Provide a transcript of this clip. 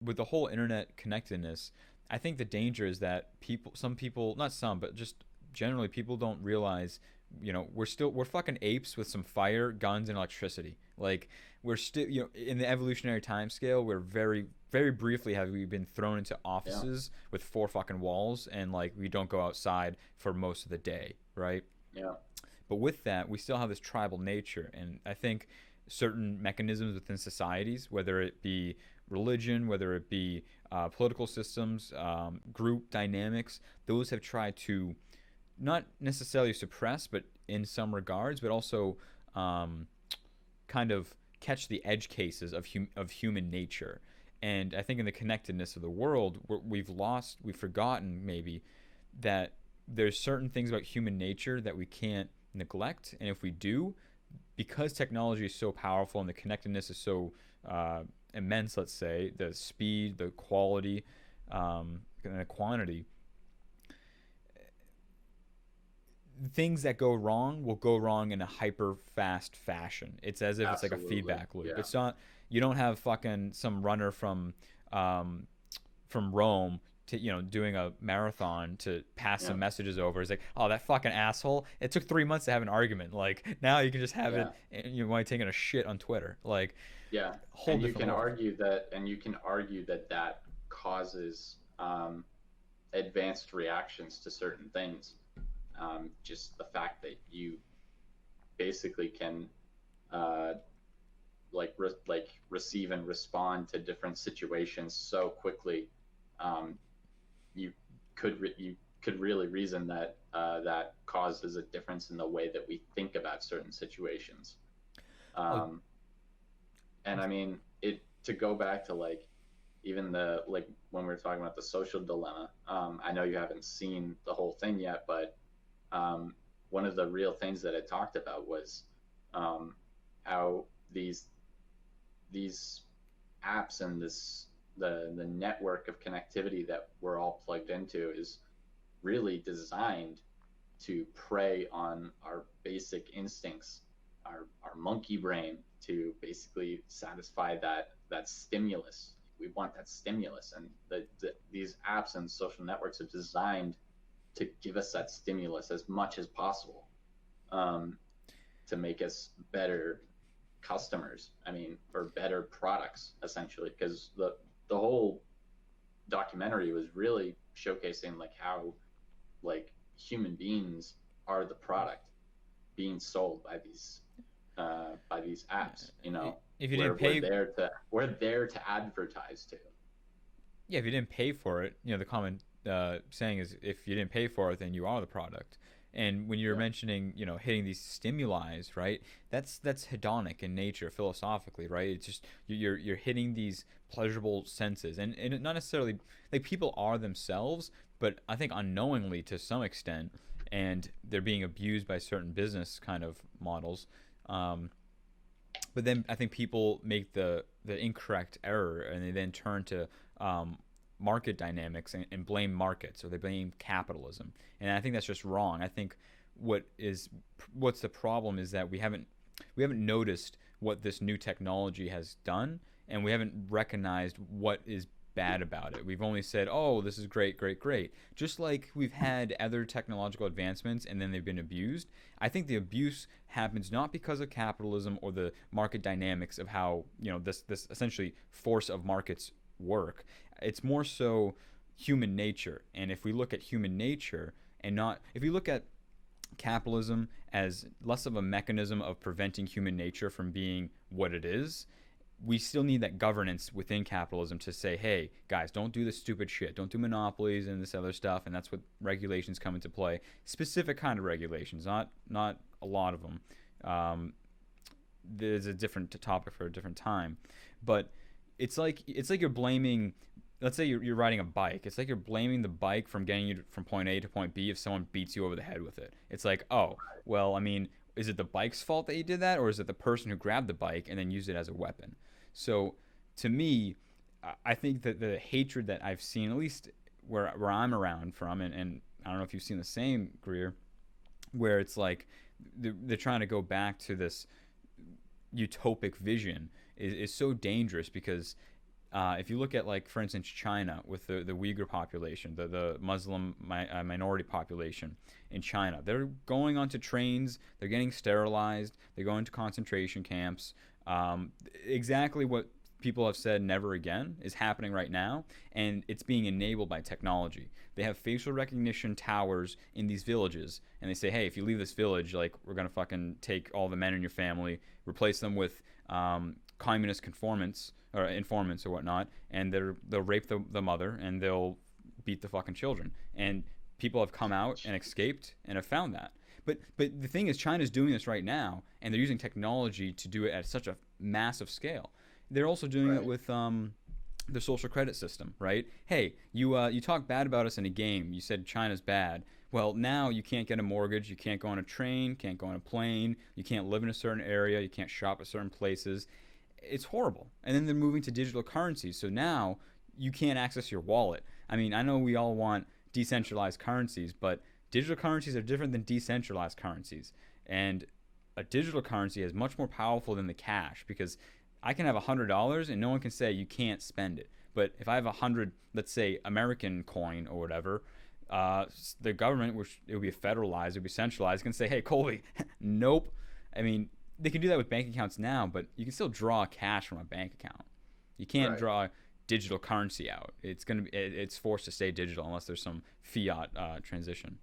with the whole internet connectedness, I think the danger is that some people, not some, but just generally people don't realize, we're fucking apes with some fire, guns, and electricity. Like we're still, in the evolutionary time scale, we're very, very briefly have we been thrown into Yeah. offices with four fucking walls, and like we don't go outside for most of the day, right? Yeah. But with that, we still have this tribal nature, and I think certain mechanisms within societies, whether it be religion, whether it be political systems, group dynamics, those have tried to not necessarily suppress, but in some regards, but also um, kind of catch the edge cases of human nature. And I think in the connectedness of the world, we've forgotten maybe that there's certain things about human nature that we can't neglect, and if we do, because technology is so powerful and the connectedness is so immense, let's say the speed, the quality, and the quantity, things that go wrong will go wrong in a hyper fast fashion. It's as if it's like a Absolutely. feedback loop. Yeah. It's not, you don't have fucking some runner um, from Rome to, doing a marathon to pass Yeah. some messages over. It's like, oh, that fucking asshole. It took 3 months to have an argument. Like now you can just have it. Yeah. And you want taking a shit on Twitter. Like Yeah. whole different world. And you can argue that that causes advanced reactions to certain things. Just the fact that you basically can uh, receive and respond to different situations so quickly. Um, you you could really reason that that causes a difference in the way that we think about certain situations. Oh, Um, and I mean it to go back to like even the like when we were talking about the social dilemma. I know you haven't seen the whole thing yet, but um, one of the real things that it talked about was um, how these apps and the network of connectivity that we're all plugged into is really designed to prey on our basic instincts, our monkey brain, to basically satisfy that stimulus. We want that stimulus, and these apps and social networks are designed to give us that stimulus as much as possible, um, to make us better customers. I mean, or better products, essentially, because the whole documentary was really showcasing like how like human beings are the product being sold by these apps. You know, if you where didn't pay, we're there to advertise to. yeah, if you didn't pay for it, the common saying is if you didn't pay for it, then you are the product. And when you're Yeah, mentioning, hitting these stimuli, right? That's hedonic in nature, philosophically, right? It's just you're hitting these pleasurable senses, and not necessarily like people are themselves, but I think unknowingly to some extent, and they're being abused by certain business kind of models. Um, but then I think people make the incorrect error, and they then turn to um, market dynamics and blame markets, or they blame capitalism, and I think that's just wrong. I think what is what's the problem is that we haven't noticed what this new technology has done, and we haven't recognized what is bad about it. We've only said, "Oh, this is great, great, great." Just like we've had other technological advancements and then they've been abused. I think the abuse happens not because of capitalism or the market dynamics of how, this essentially force of markets work. It's more so human nature. And if we look at human nature and not if we look at capitalism as less of a mechanism of preventing human nature from being what it is, we still need that governance within capitalism to say, hey, guys, don't do this stupid shit. Don't do monopolies and this other stuff. And that's what regulations come into play. Specific kind of regulations, not a lot of them. There's a different topic for a different time. But it's like you're blaming. Let's say you're riding a bike. It's like you're blaming the bike from getting you from point A to point B if someone beats you over the head with it. It's like, oh, well, I mean, is it the bike's fault that you did that, or is it the person who grabbed the bike and then used it as a weapon? So, to me, I think that the hatred that I've seen, at least where I'm around from, and I don't know if you've seen the same, Greer, where it's like they're trying to go back to this utopic vision is so dangerous because if you look at, like, for instance, China with the Uyghur population, the Muslim minority population in China, they're going onto trains, they're getting sterilized, they're going to concentration camps. Exactly what people have said never again is happening right now, and it's being enabled by technology. They have facial recognition towers in these villages, and they say, hey, if you leave this village, like, we're gonna fucking take all the men in your family, replace them with communist conformants or informants or whatnot, and they'll rape the mother, and they'll beat the fucking children. And people have come out and escaped and have found that. But the thing is, China's doing this right now, and they're using technology to do it at such a massive scale. They're also doing it with the social credit system, right? Hey, you talk bad about us in a game. You said China's bad. Well, now you can't get a mortgage. You can't go on a train. Can't go on a plane. You can't live in a certain area. You can't shop at certain places. It's horrible. And then they're moving to digital currencies. So now you can't access your wallet. I mean, I know we all want decentralized currencies, but digital currencies are different than decentralized currencies. And a digital currency is much more powerful than the cash, because I can have $100 and no one can say you can't spend it. But if I have 100, let's say, American coin or whatever, the government, which it would be federalized, it would be centralized, can say, hey, Colby, nope. I mean, they can do that with bank accounts now, but you can still draw cash from a bank account. You can't draw digital currency out. It's forced to stay digital unless there's some fiat transition.